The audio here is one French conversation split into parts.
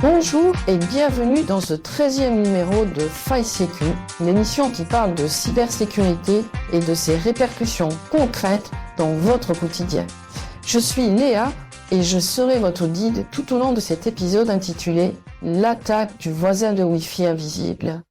Bonjour et bienvenue dans ce 13e numéro de FiSecu, l'émission qui parle de cybersécurité et de ses répercussions concrètes dans votre quotidien. Je suis Léa et je serai votre guide tout au long de cet épisode intitulé « L'attaque du voisin de Wi-Fi invisible ».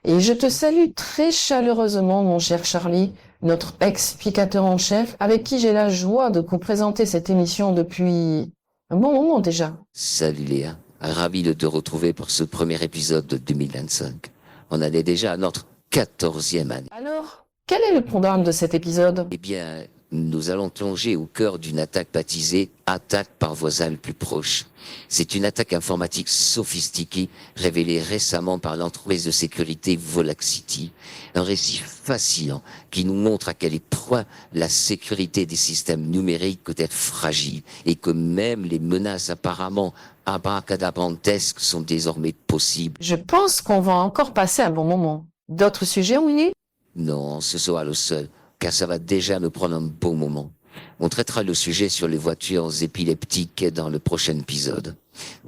Et je te salue très chaleureusement, mon cher Charlie, notre explicateur en chef, avec qui j'ai la joie de vous présenter cette émission depuis un bon moment déjà. Salut Léa, ravi de te retrouver pour ce premier épisode de 2025. On en est déjà à notre 14e année. Alors, quel est le programme de cet épisode ? Eh bien, nous allons plonger au cœur d'une attaque baptisée « Attaque par voisin le plus proche ». C'est une attaque informatique sophistiquée révélée récemment par l'entreprise de sécurité Volaxity. Un récit fascinant qui nous montre à quel point la sécurité des systèmes numériques peut être fragile et que même les menaces apparemment abracadabrantesques sont désormais possibles. Je pense qu'on va encore passer un bon moment. D'autres sujets, Winnie ? Non, ce sera le seul, car ça va déjà nous prendre un bon moment. On traitera le sujet sur les voitures épileptiques dans le prochain épisode.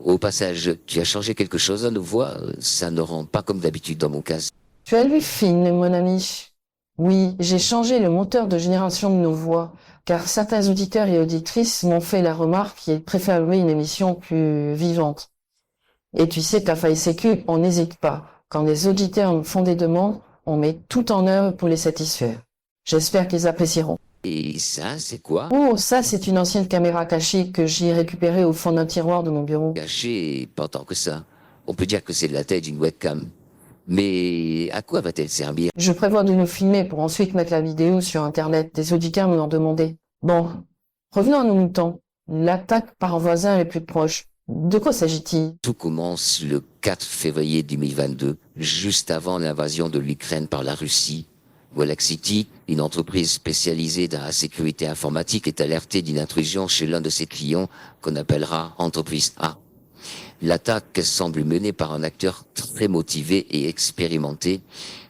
Au passage, tu as changé quelque chose à nos voix ? Ça ne rend pas comme d'habitude dans mon cas. Tu as lu fine, mon ami. Oui, j'ai changé le moteur de génération de nos voix, car certains auditeurs et auditrices m'ont fait la remarque qu'ils préféreraient une émission plus vivante. Et tu sais qu'à FiSecu, on n'hésite pas. Quand les auditeurs me font des demandes, on met tout en œuvre pour les satisfaire. J'espère qu'ils apprécieront. Et ça, c'est quoi ? Oh, ça, c'est une ancienne caméra cachée que j'ai récupérée au fond d'un tiroir de mon bureau. Caché, pas tant que ça. On peut dire que c'est la tête d'une webcam. Mais à quoi va-t-elle servir ? Je prévois de nous filmer pour ensuite mettre la vidéo sur Internet. Des auditeurs me l'ont demandé. Bon, revenons à nos moutons. L'attaque par un voisin les plus proches. De quoi s'agit-il ? Tout commence le 4 février 2022, juste avant l'invasion de l'Ukraine par la Russie. Volaxity, une entreprise spécialisée dans la sécurité informatique, est alertée d'une intrusion chez l'un de ses clients qu'on appellera Entreprise A. L'attaque semble menée par un acteur très motivé et expérimenté,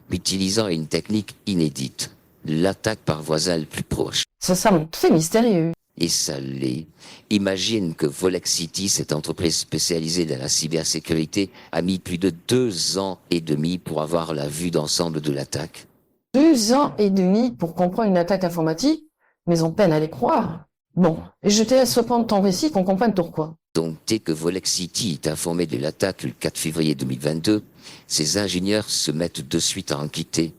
utilisant une technique inédite, l'attaque par voisin le plus proche. Ça semble très mystérieux. Et ça l'est. Imagine que Volaxity, cette entreprise spécialisée dans la cybersécurité, a mis plus de 2 ans et demi pour avoir la vue d'ensemble de l'attaque. 2 ans et demi pour comprendre une attaque informatique, mais on peine à les croire. Bon, et je te laisse reprendre ton récit qu'on comprenne pourquoi. Donc, dès que Volaxity est informé de l'attaque le 4 février 2022, ses ingénieurs se mettent de suite à enquêter.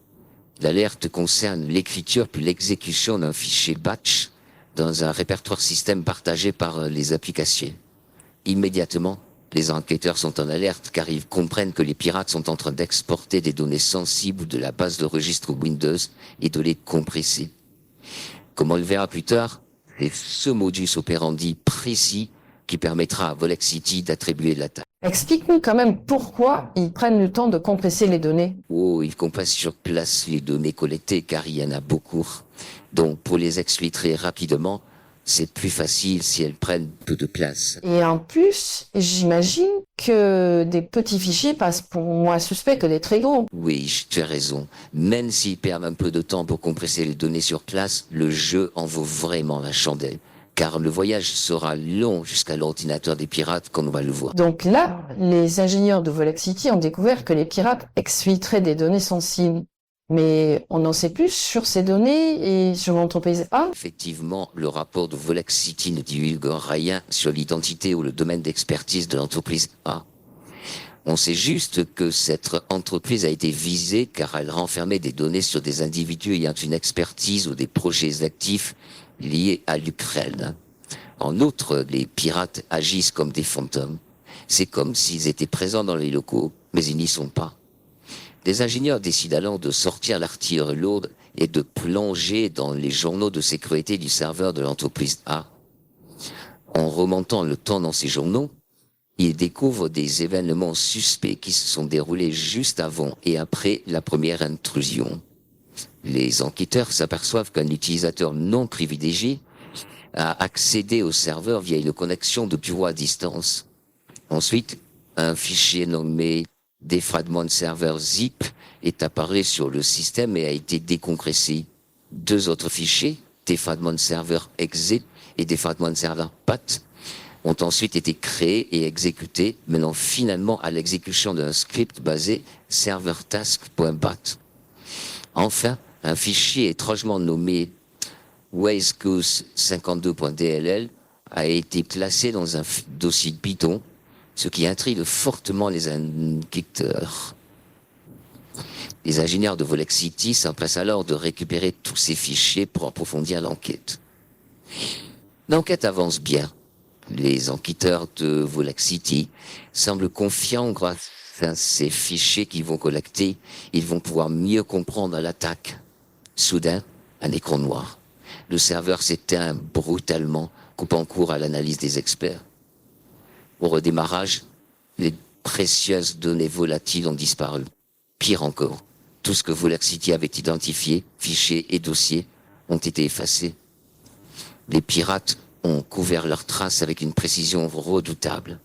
L'alerte concerne l'écriture puis l'exécution d'un fichier batch dans un répertoire système partagé par les applications. Immédiatement, les enquêteurs sont en alerte car ils comprennent que les pirates sont en train d'exporter des données sensibles de la base de registre Windows et de les compresser. Comme on le verra plus tard, c'est ce modus operandi précis qui permettra à Volaxity d'attribuer l'attaque. Explique-nous quand même pourquoi ils prennent le temps de compresser les données. Oh, ils compressent sur place les données collectées car il y en a beaucoup. Donc, pour les exfiltrer rapidement, c'est plus facile si elles prennent peu de place. Et en plus, j'imagine que des petits fichiers passent pour moins suspects que des très gros. Oui, tu as raison. Même s'ils perdent un peu de temps pour compresser les données sur place, le jeu en vaut vraiment la chandelle. Car le voyage sera long jusqu'à l'ordinateur des pirates, comme on va le voir. Donc là, les ingénieurs de Volaxity ont découvert que les pirates exfiltraient des données sensibles. Mais on en sait plus sur ces données et sur l'entreprise A. Effectivement, le rapport de Volaxity ne divulgue rien sur l'identité ou le domaine d'expertise de l'entreprise A. On sait juste que cette entreprise a été visée car elle renfermait des données sur des individus ayant une expertise ou des projets actifs liés à l'Ukraine. En outre, les pirates agissent comme des fantômes. C'est comme s'ils étaient présents dans les locaux, mais ils n'y sont pas. Les ingénieurs décident alors de sortir l'artillerie lourde et de plonger dans les journaux de sécurité du serveur de l'entreprise A. En remontant le temps dans ces journaux, ils découvrent des événements suspects qui se sont déroulés juste avant et après la première intrusion. Les enquêteurs s'aperçoivent qu'un utilisateur non privilégié a accédé au serveur via une connexion de bureau à distance. Ensuite, un fichier nommé défragment serveur zip est apparu sur le système et a été décompressé. 2 autres fichiers, défragment serveur exit et des fragments de serveurs PAT ont ensuite été créés et exécutés, menant finalement à l'exécution d'un script basé servertask.bat. Enfin, un fichier étrangement nommé wazegoose52.dll a été placé dans un dossier Python, ce qui intrigue fortement les enquêteurs. Les ingénieurs de Volexity s'empressent alors de récupérer tous ces fichiers pour approfondir l'enquête. L'enquête avance bien. Les enquêteurs de Volexity semblent confiants grâce à ces fichiers qu'ils vont collecter. Ils vont pouvoir mieux comprendre l'attaque. Soudain, un écran noir. Le serveur s'éteint brutalement, coupant court à l'analyse des experts. Au redémarrage, les précieuses données volatiles ont disparu. Pire encore, tout ce que Volexity avait identifié, fichiers et dossiers, ont été effacés. Les pirates ont couvert leurs traces avec une précision redoutable.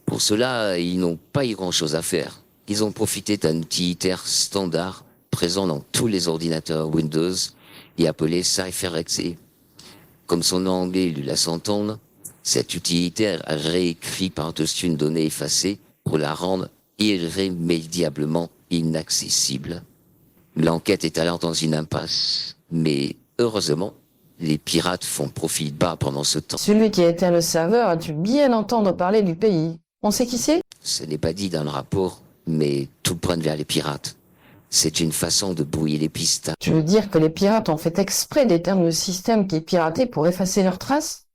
Pour cela, ils n'ont pas eu grand-chose à faire. Ils ont profité d'un utilitaire standard présent dans tous les ordinateurs Windows et appelé CypherExe. Comme son nom anglais lui laisse entendre, cet utilitaire a réécrit par-dessus une donnée effacée pour la rendre irrémédiablement inaccessible. L'enquête est alors dans une impasse, mais heureusement, les pirates font profil bas pendant ce temps. Celui qui éteint le serveur a dû bien entendre parler du pays. On sait qui c'est? Ce n'est pas dit dans le rapport, mais tout pointe vers les pirates. C'est une façon de brouiller les pistes. Tu veux dire que les pirates ont fait exprès d'éteindre le système qui est piraté pour effacer leurs traces?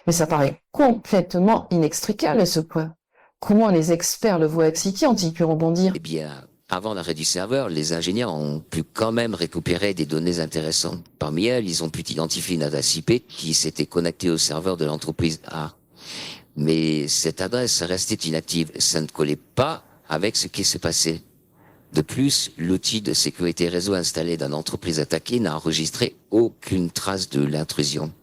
Mais ça paraît complètement inextricable ce point. Comment les experts de Volexity ont-ils pu rebondir? Eh bien, avant l'arrêt du serveur, les ingénieurs ont pu quand même récupérer des données intéressantes. Parmi elles, ils ont pu identifier une adresse IP qui s'était connectée au serveur de l'entreprise A. Mais cette adresse restait inactive. Ça ne collait pas avec ce qui se passait. De plus, l'outil de sécurité réseau installé dans l'entreprise attaquée n'a enregistré aucune trace de l'intrusion.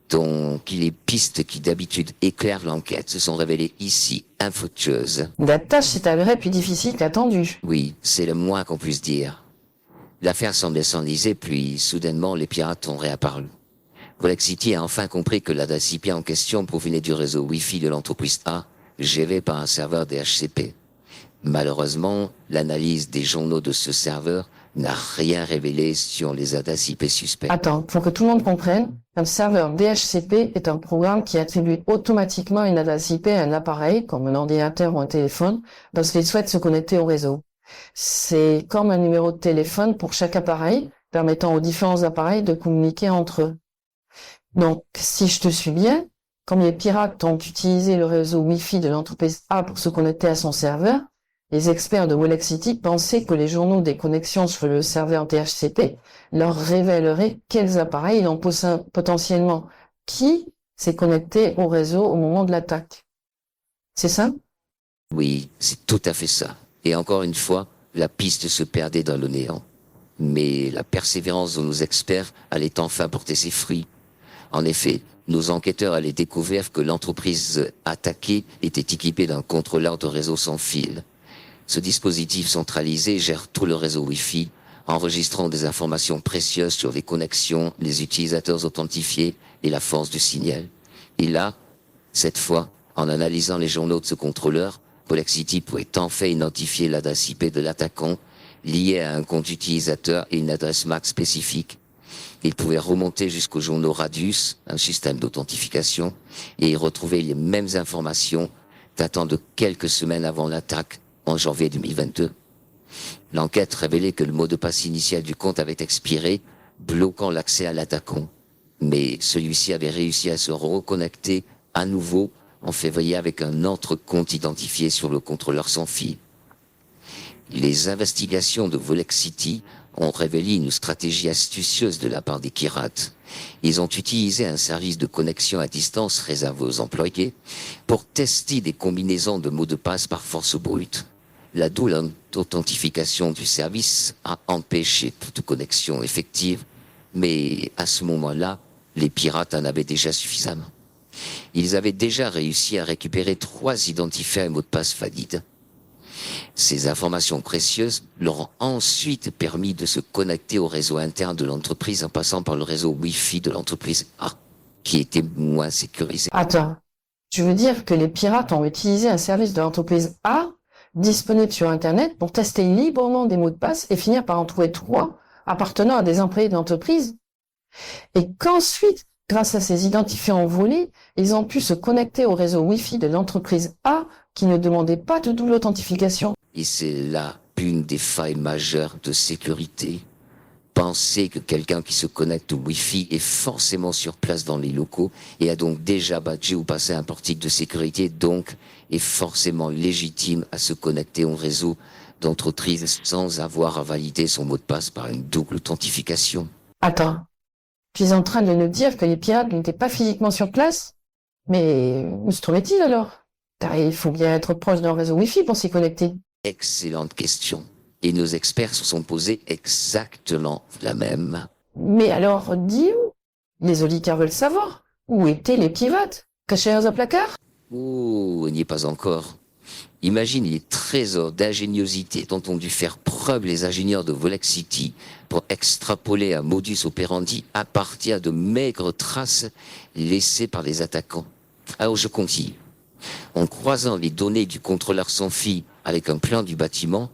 Donc, les pistes qui d'habitude éclairent l'enquête se sont révélées ici infructueuses. La tâche s'est avérée plus difficile qu'attendue. Oui, c'est le moins qu'on puisse dire. L'affaire semblait s'enliser, puis soudainement les pirates ont réapparu. Volexity a enfin compris que l'adresse IP en question provenait du réseau Wi-Fi de l'entreprise A, géré par un serveur DHCP. Malheureusement, l'analyse des journaux de ce serveur n'a rien révélé sur les adresses IP suspectes. Attends, pour que tout le monde comprenne, un serveur DHCP est un programme qui attribue automatiquement une adresse IP à un appareil, comme un ordinateur ou un téléphone, lorsqu'il souhaite se connecter au réseau. C'est comme un numéro de téléphone pour chaque appareil, permettant aux différents appareils de communiquer entre eux. Donc, si je te suis bien, comme les pirates ont utilisé le réseau Wi-Fi de l'entreprise A pour se connecter à son serveur, les experts de Volexity pensaient que les journaux des connexions sur le serveur DHCP leur révéleraient quels appareils ils ont potentiellement, qui s'est connecté au réseau au moment de l'attaque. C'est ça? Oui, c'est tout à fait ça. Et encore une fois, la piste se perdait dans le néant. Mais la persévérance de nos experts allait enfin porter ses fruits. En effet, nos enquêteurs allaient découvrir que l'entreprise attaquée était équipée d'un contrôleur de réseau sans fil. Ce dispositif centralisé gère tout le réseau Wi-Fi, enregistrant des informations précieuses sur les connexions, les utilisateurs authentifiés et la force du signal. Et là, cette fois, en analysant les journaux de ce contrôleur, Volexity pouvait enfin identifier l'adresse IP de l'attaquant liée à un compte utilisateur et une adresse MAC spécifique. Il pouvait remonter jusqu'aux journaux Radius, un système d'authentification, et y retrouver les mêmes informations datant de quelques semaines avant l'attaque, en janvier 2022. L'enquête révélait que le mot de passe initial du compte avait expiré, bloquant l'accès à l'attaquant. Mais celui-ci avait réussi à se reconnecter à nouveau en février avec un autre compte identifié sur le contrôleur sans fil. Les investigations de Volexity ont révélé une stratégie astucieuse de la part des pirates. Ils ont utilisé un service de connexion à distance réservé aux employés pour tester des combinaisons de mots de passe par force brute. La double authentification du service a empêché toute connexion effective, mais à ce moment-là, les pirates en avaient déjà suffisamment. Ils avaient déjà réussi à récupérer 3 identifiants et mots de passe valides. Ces informations précieuses leur ont ensuite permis de se connecter au réseau interne de l'entreprise en passant par le réseau Wi-Fi de l'entreprise A. qui était moins sécurisé. Attends, tu veux dire que les pirates ont utilisé un service de l'entreprise A disponible sur Internet pour tester librement des mots de passe et finir par en trouver 3 appartenant à des employés de l'entreprise? Et qu'ensuite, grâce à ces identifiants volés, ils ont pu se connecter au réseau Wi-Fi de l'entreprise A qui ne demandait pas de double authentification. Et c'est là une des failles majeures de sécurité. Penser que quelqu'un qui se connecte au Wi-Fi est forcément sur place dans les locaux et a donc déjà badgé ou passé un portique de sécurité, donc est forcément légitime à se connecter au réseau d'entreprise sans avoir à valider son mot de passe par une double authentification. Attends, tu es en train de nous dire que les pirates n'étaient pas physiquement sur place? Mais où se trouvaient-ils alors? Car il faut bien être proche d'un réseau Wi-Fi pour s'y connecter. Excellente question. Et nos experts se sont posés exactement la même. Mais alors, dis où? Les auditeurs veulent savoir. Où étaient les pirates? Cachés dans un placard? Oh, n'y est pas encore. Imagine les trésors d'ingéniosité dont ont dû faire preuve les ingénieurs de Volexity pour extrapoler un modus operandi à partir de maigres traces laissées par les attaquants. Alors je continue. En croisant les données du contrôleur sans fil avec un plan du bâtiment,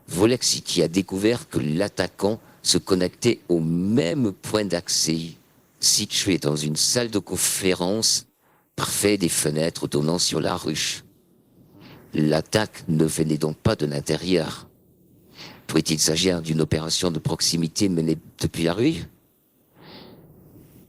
Volexity a découvert que l'attaquant se connectait au même point d'accès, situé dans une salle de conférence, parfait des fenêtres donnant sur la ruche. L'attaque ne venait donc pas de l'intérieur. Pouvait-il s'agir d'une opération de proximité menée depuis la rue?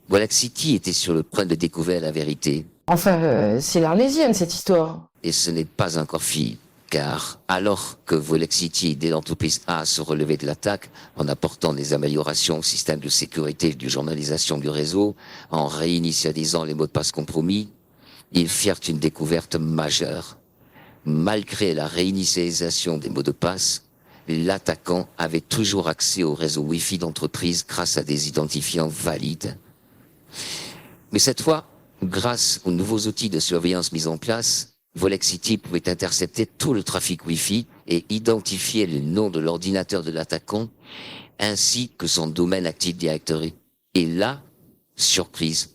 Volexity était sur le point de découvrir la vérité. Enfin, c'est l'Arlésienne, cette histoire. Et ce n'est pas encore fini, car alors que Volexity aidait l'entreprise A à se relever de l'attaque en apportant des améliorations au système de sécurité et de journalisation du réseau, en réinitialisant les mots de passe compromis, ils firent une découverte majeure. Malgré la réinitialisation des mots de passe, l'attaquant avait toujours accès au réseau Wi-Fi d'entreprise grâce à des identifiants valides. Mais cette fois, grâce aux nouveaux outils de surveillance mis en place, Volexity pouvait intercepter tout le trafic Wi-Fi et identifier le nom de l'ordinateur de l'attaquant, ainsi que son domaine Active Directory. Et là, surprise,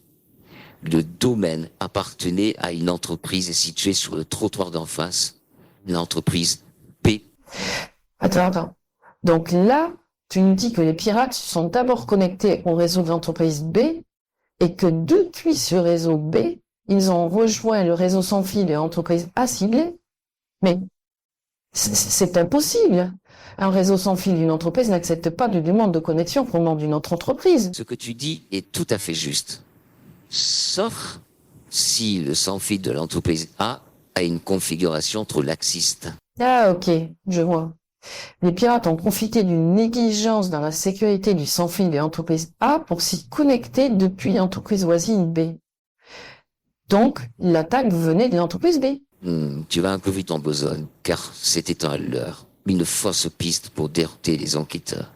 le domaine appartenait à une entreprise située sur le trottoir d'en face, l'entreprise B. Attends. Donc là, tu nous dis que les pirates se sont d'abord connectés au réseau de l'entreprise B et que depuis ce réseau B, ils ont rejoint le réseau sans fil de l'entreprise A ciblée? Mais c'est impossible. Un réseau sans fil d'une entreprise n'accepte pas de demande de connexion provenant d'une autre entreprise. Ce que tu dis est tout à fait juste. Sauf si le sans fil de l'entreprise A a une configuration trop laxiste. Ah ok, je vois. Les pirates ont profité d'une négligence dans la sécurité du sans fil de l'entreprise A pour s'y connecter depuis l'entreprise voisine B. Donc, l'attaque venait de l'entreprise B. Tu vas un peu vite en besogne, car c'était un leurre, une fausse piste pour dérouter les enquêteurs.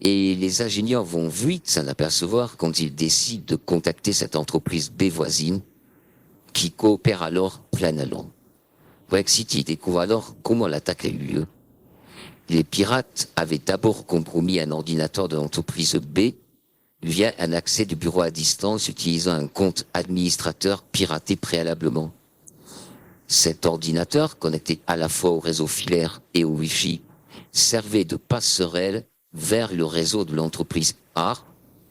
Et les ingénieurs vont vite s'en apercevoir quand ils décident de contacter cette entreprise B voisine, qui coopère alors plein allant. Volexity découvre alors comment l'attaque a eu lieu. Les pirates avaient d'abord compromis un ordinateur de l'entreprise B via un accès du bureau à distance utilisant un compte administrateur piraté préalablement. Cet ordinateur, connecté à la fois au réseau filaire et au Wi-Fi, servait de passerelle vers le réseau de l'entreprise A,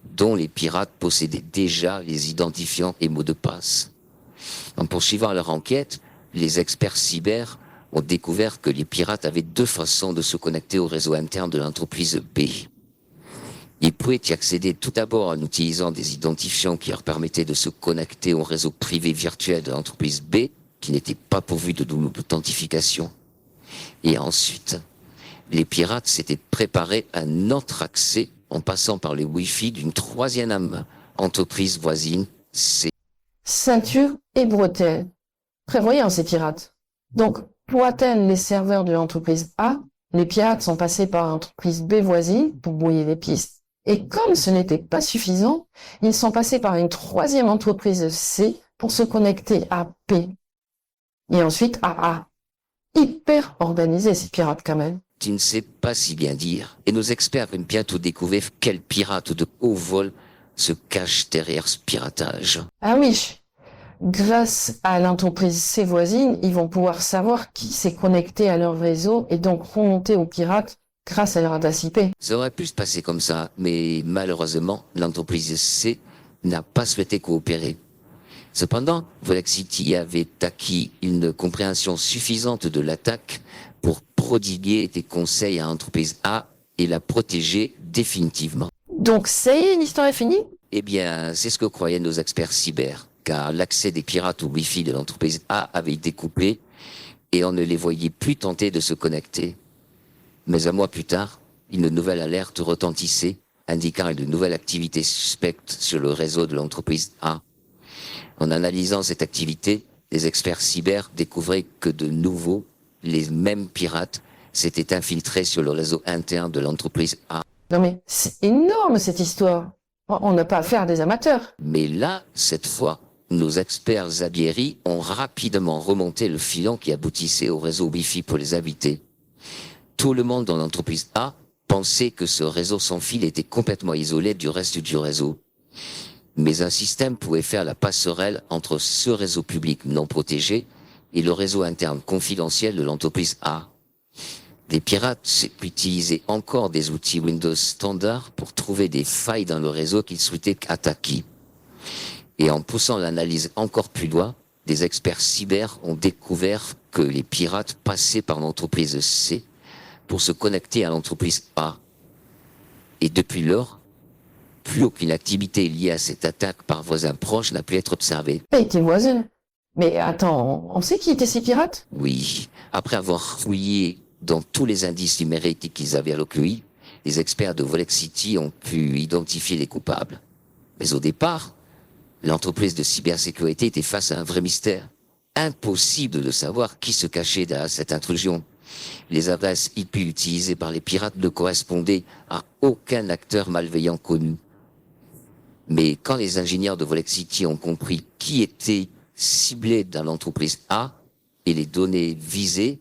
dont les pirates possédaient déjà les identifiants et mots de passe. En poursuivant leur enquête, les experts cyber ont découvert que les pirates avaient 2 façons de se connecter au réseau interne de l'entreprise B. Ils pouvaient y accéder tout d'abord en utilisant des identifiants qui leur permettaient de se connecter au réseau privé virtuel de l'entreprise B, qui n'était pas pourvu de double authentification. Et ensuite, les pirates s'étaient préparés un autre accès en passant par les Wi-Fi d'une 3e entreprise voisine, C. Ceinture et bretelles. Prévoyants ces pirates. Donc, pour atteindre les serveurs de l'entreprise A, les pirates sont passés par l'entreprise B voisine pour brouiller les pistes. Et comme ce n'était pas suffisant, ils sont passés par une 3e entreprise C pour se connecter à P. Et ensuite à A. Hyper organisés ces pirates quand même. Tu ne sais pas si bien dire. Et nos experts aiment bientôt découvrir quels pirates de haut vol se cache derrière ce piratage. Ah oui, grâce à l'entreprise ses voisines, ils vont pouvoir savoir qui s'est connecté à leur réseau et donc remonter aux pirates grâce à leur adresse IP. Ça aurait pu se passer comme ça, mais malheureusement, l'entreprise C n'a pas souhaité coopérer. Cependant, Volexity avait acquis une compréhension suffisante de l'attaque pour prodiguer des conseils à l'entreprise A et la protéger définitivement. Donc ça y est, l'histoire est finie? Eh bien, c'est ce que croyaient nos experts cyber, car l'accès des pirates au Wi-Fi de l'entreprise A avait été coupé et on ne les voyait plus tenter de se connecter. Mais un mois plus tard, une nouvelle alerte retentissait, indiquant une nouvelle activité suspecte sur le réseau de l'entreprise A. En analysant cette activité, les experts cyber découvraient que de nouveau, les mêmes pirates s'étaient infiltrés sur le réseau interne de l'entreprise A. Non mais c'est énorme cette histoire. On n'a pas affaire à des amateurs. Mais là, cette fois, nos experts Zabieri ont rapidement remonté le filon qui aboutissait au réseau Wi-Fi pour les invités. Tout le monde dans l'entreprise A pensait que ce réseau sans fil était complètement isolé du reste du réseau. Mais un système pouvait faire la passerelle entre ce réseau public non protégé et le réseau interne confidentiel de l'entreprise A. Les pirates utilisaient encore des outils Windows standard pour trouver des failles dans le réseau qu'ils souhaitaient attaquer. Et en poussant l'analyse encore plus loin, des experts cyber ont découvert que les pirates passaient par l'entreprise C pour se connecter à l'entreprise A. Et depuis lors, plus aucune activité liée à cette attaque par voisins proches n'a pu être observée. Pas été voisins. Mais attends, on sait qui étaient ces pirates? Oui, après avoir fouillé dans tous les indices numériques qu'ils avaient recueillis, les experts de Volexity ont pu identifier les coupables. Mais au départ, l'entreprise de cybersécurité était face à un vrai mystère. Impossible de savoir qui se cachait derrière cette intrusion. Les adresses IP utilisées par les pirates ne correspondaient à aucun acteur malveillant connu. Mais quand les ingénieurs de Volexity ont compris qui était ciblé dans l'entreprise A et les données visées,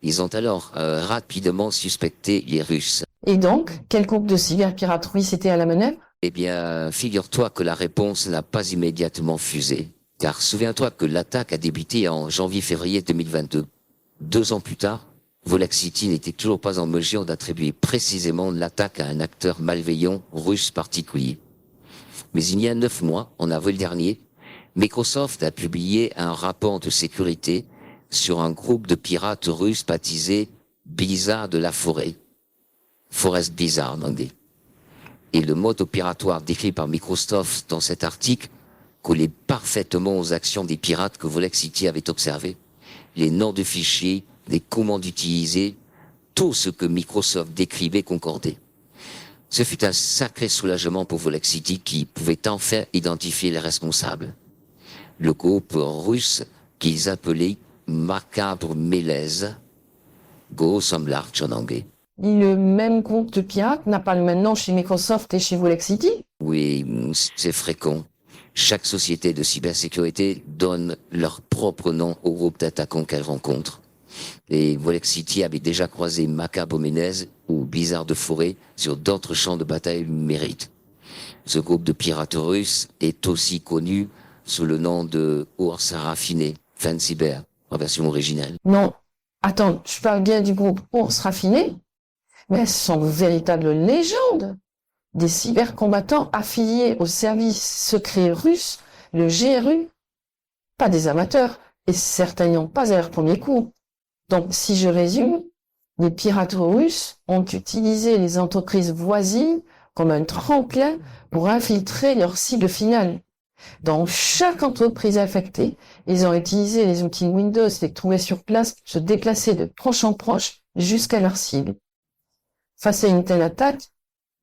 ils ont alors rapidement suspecté les Russes. Et donc, quel groupe de cyberpirates russes était à la manœuvre? Eh bien, figure-toi que la réponse n'a pas immédiatement fusé. Car souviens-toi que l'attaque a débuté en janvier-février 2022. 2 ans plus tard, Volexity n'était toujours pas en mesure d'attribuer précisément l'attaque à un acteur malveillant russe particulier. Mais il y a 9 mois, en avril dernier, Microsoft a publié un rapport de sécurité sur un groupe de pirates russes baptisé Blizzard de la forêt. Forest Blizzard en anglais. Et le mode opératoire décrit par Microsoft dans cet article collait parfaitement aux actions des pirates que Volexity avait observées. Les noms de fichiers, les commandes utilisées, tout ce que Microsoft décrivait concordait. Ce fut un sacré soulagement pour Volexity qui pouvait enfin identifier les responsables. Le groupe russe qu'ils appelaient Macabre Mélèze, Ghosom Larch en anglais. Le même groupe de pirates n'a pas le même nom chez Microsoft et chez Volexity? Oui, c'est fréquent. Chaque société de cybersécurité donne leur propre nom au groupe d'attaquants qu'elle rencontre. Et Volexity avait déjà croisé Macabre Mélèze ou Blizzard de forêt sur d'autres champs de bataille numériques. Ce groupe de pirates russes est aussi connu sous le nom de Ours Raffiné, Fancyber, en version originale. Non. Attends, je parle bien du groupe Ours Raffiné? Mais ce sont de véritables légendes. Des cybercombattants affiliés au service secret russe, le GRU. Pas des amateurs, et certainement pas à leur premier coup. Donc, si je résume, les pirates russes ont utilisé les entreprises voisines comme un tremplin pour infiltrer leur cible finale. Dans chaque entreprise affectée, ils ont utilisé les outils Windows les trouver sur place, se déplacer de proche en proche jusqu'à leur cible. Face à une telle attaque,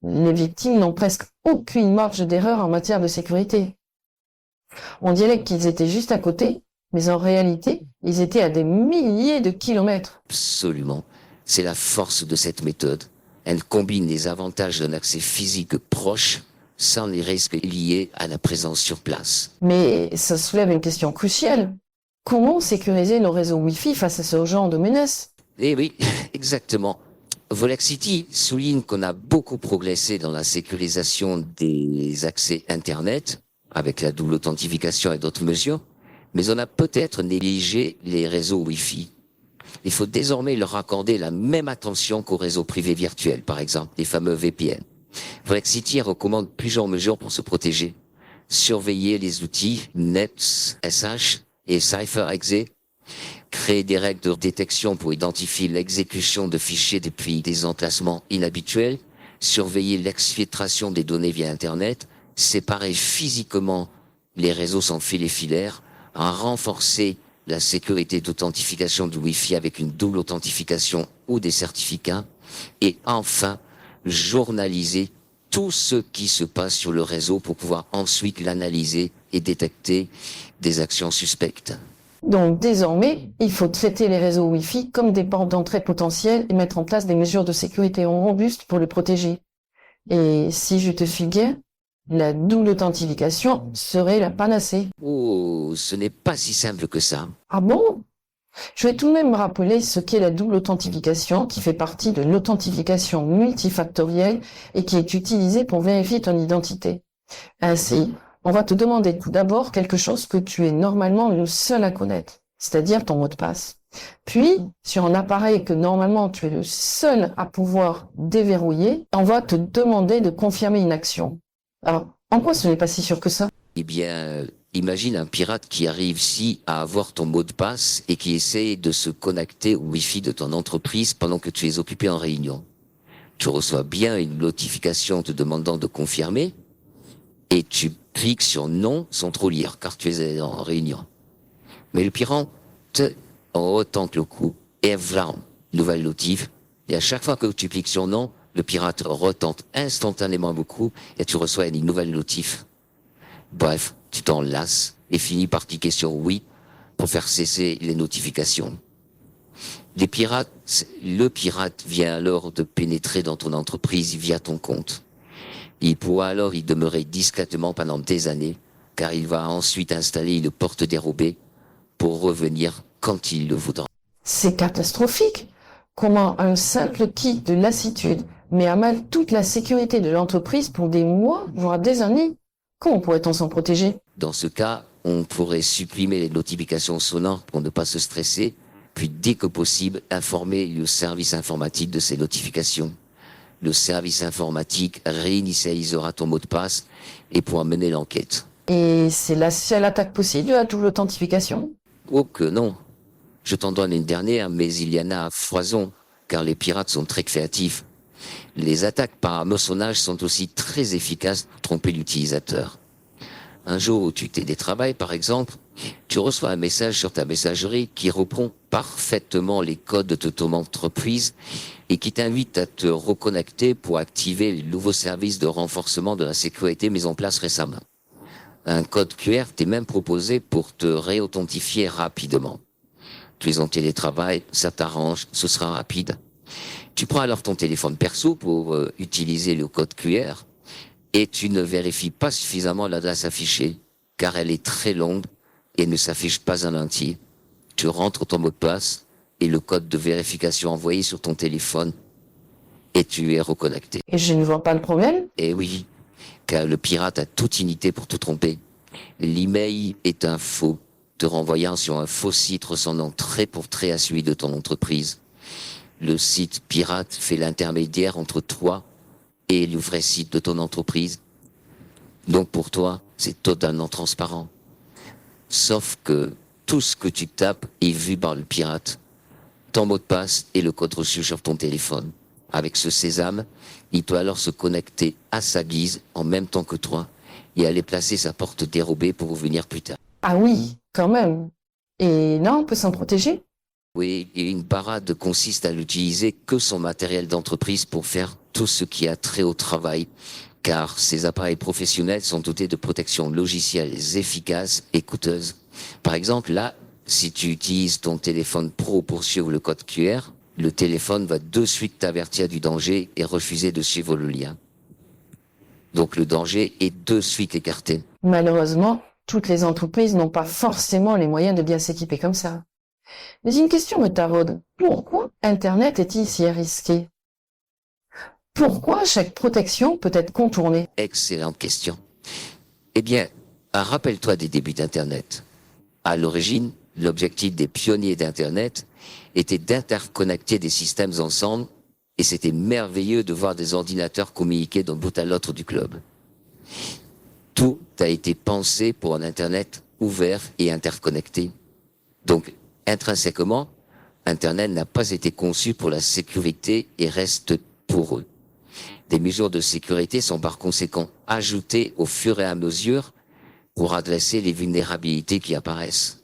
les victimes n'ont presque aucune marge d'erreur en matière de sécurité. On dirait qu'ils étaient juste à côté, mais en réalité, ils étaient à des milliers de kilomètres. Absolument. C'est la force de cette méthode. Elle combine les avantages d'un accès physique proche sans les risques liés à la présence sur place. Mais ça soulève une question cruciale. Comment sécuriser nos réseaux Wi-Fi face à ce genre de menaces? Eh oui, exactement. Volexity souligne qu'on a beaucoup progressé dans la sécurisation des accès Internet, avec la double authentification et d'autres mesures, mais on a peut-être négligé les réseaux Wi-Fi. Il faut désormais leur accorder la même attention qu'aux réseaux privés virtuels, par exemple, les fameux VPN. Volexity recommande plusieurs mesures pour se protéger. Surveiller les outils Nets, SH et CypherExe, créer des règles de détection pour identifier l'exécution de fichiers depuis des emplacements inhabituels, surveiller l'exfiltration des données via Internet, séparer physiquement les réseaux sans fil et filaire, renforcer la sécurité d'authentification du Wi-Fi avec une double authentification ou des certificats, et enfin, journaliser tout ce qui se passe sur le réseau pour pouvoir ensuite l'analyser et détecter des actions suspectes. Donc désormais, il faut traiter les réseaux Wi-Fi comme des portes d'entrée potentielles et mettre en place des mesures de sécurité robustes pour les protéger. Et si je te suis bien, la double authentification serait la panacée. Oh, ce n'est pas si simple que ça. Ah bon? Je vais tout de même rappeler ce qu'est la double authentification, qui fait partie de l'authentification multifactorielle et qui est utilisée pour vérifier ton identité. Ainsi, on va te demander tout d'abord quelque chose que tu es normalement le seul à connaître, c'est-à-dire ton mot de passe. Puis, sur un appareil que normalement tu es le seul à pouvoir déverrouiller, on va te demander de confirmer une action. Alors, en quoi ce n'est pas si sûr que ça? Eh bien, imagine un pirate qui arrive ici à avoir ton mot de passe et qui essaie de se connecter au Wi-Fi de ton entreprise pendant que tu es occupé en réunion. Tu reçois bien une notification te demandant de confirmer et tu cliques sur non sans trop lire car tu es en réunion. Mais le pirate retente le coup et voilà, nouvelle notif. Et à chaque fois que tu cliques sur non, le pirate retente instantanément le coup et tu reçois une nouvelle notif. Bref, tu t'en lasses et finis par cliquer sur oui pour faire cesser les notifications. Le pirate vient alors de pénétrer dans ton entreprise via ton compte. Il pourra alors y demeurer discrètement pendant des années, car il va ensuite installer une porte dérobée pour revenir quand il le voudra. C'est catastrophique. Comment un simple kit de lassitude met à mal toute la sécurité de l'entreprise pour des mois, voire des années? Comment pourrait-on s'en protéger? Dans ce cas, on pourrait supprimer les notifications sonores pour ne pas se stresser, puis dès que possible, informer le service informatique de ces notifications. Le service informatique réinitialisera ton mot de passe et pourra mener l'enquête. Et c'est la seule attaque possible à double authentification? Oh que non. Je t'en donne une dernière, mais il y en a à foison, car les pirates sont très créatifs. Les attaques par hameçonnage sont aussi très efficaces pour tromper l'utilisateur. Un jour où tu télétravailles, par exemple, tu reçois un message sur ta messagerie qui reprend parfaitement les codes de ton entreprise et qui t'invite à te reconnecter pour activer les nouveaux services de renforcement de la sécurité mis en place récemment. Un code QR t'est même proposé pour te réauthentifier rapidement. Tu es en télétravail, ça t'arrange, ce sera rapide. Tu prends alors ton téléphone perso pour utiliser le code QR et tu ne vérifies pas suffisamment l'adresse affichée car elle est très longue et ne s'affiche pas en entier. Tu rentres ton mot de passe et le code de vérification envoyé sur ton téléphone et tu es reconnecté. Et je ne vois pas le problème? Eh oui, car le pirate a toute unité pour te tromper. L'email est un faux, te renvoyant sur un faux site ressemblant trait pour trait à celui de ton entreprise. Le site pirate fait l'intermédiaire entre toi et le vrai site de ton entreprise. Donc pour toi, c'est totalement transparent. Sauf que tout ce que tu tapes est vu par le pirate. Ton mot de passe et le code reçu sur ton téléphone. Avec ce sésame, il peut alors se connecter à sa guise en même temps que toi et aller placer sa porte dérobée pour revenir plus tard. Ah oui, quand même. Et là, on peut s'en protéger? Oui, et une parade consiste à n'utiliser que son matériel d'entreprise pour faire tout ce qui a trait au travail, car ces appareils professionnels sont dotés de protections logicielles efficaces et coûteuses. Par exemple, là, si tu utilises ton téléphone pro pour suivre le code QR, le téléphone va de suite t'avertir du danger et refuser de suivre le lien. Donc le danger est de suite écarté. Malheureusement, toutes les entreprises n'ont pas forcément les moyens de bien s'équiper comme ça. Mais une question me taraude. Pourquoi Internet est-il si risqué? Pourquoi chaque protection peut être contournée? Excellente question. Eh bien, rappelle-toi des débuts d'Internet. À l'origine, l'objectif des pionniers d'Internet était d'interconnecter des systèmes ensemble, et c'était merveilleux de voir des ordinateurs communiquer d'un bout à l'autre du globe. Tout a été pensé pour un Internet ouvert et interconnecté. Donc, intrinsèquement, Internet n'a pas été conçu pour la sécurité et reste pour eux. Des mesures de sécurité sont par conséquent ajoutées au fur et à mesure pour adresser les vulnérabilités qui apparaissent.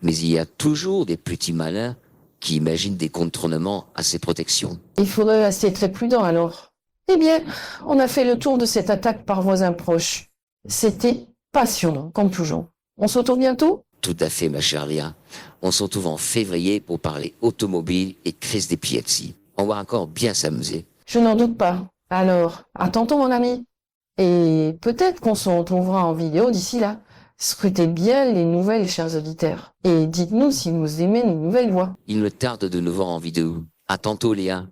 Mais il y a toujours des petits malins qui imaginent des contournements à ces protections. Il faudrait rester très prudent alors. Eh bien, on a fait le tour de cette attaque par voisins proches. C'était passionnant, comme toujours. On se retrouve bientôt? Tout à fait, ma chère Léa. On se retrouve en février pour parler automobile et crise des Piazzi. On va encore bien s'amuser. Je n'en doute pas. Alors, à tantôt mon ami. Et peut-être qu'on se retrouvera en vidéo d'ici là. Scrutez bien les nouvelles, chers auditeurs. Et dites-nous si vous aimez nos nouvelles voix. Il me tarde de nous voir en vidéo. À tantôt, Léa.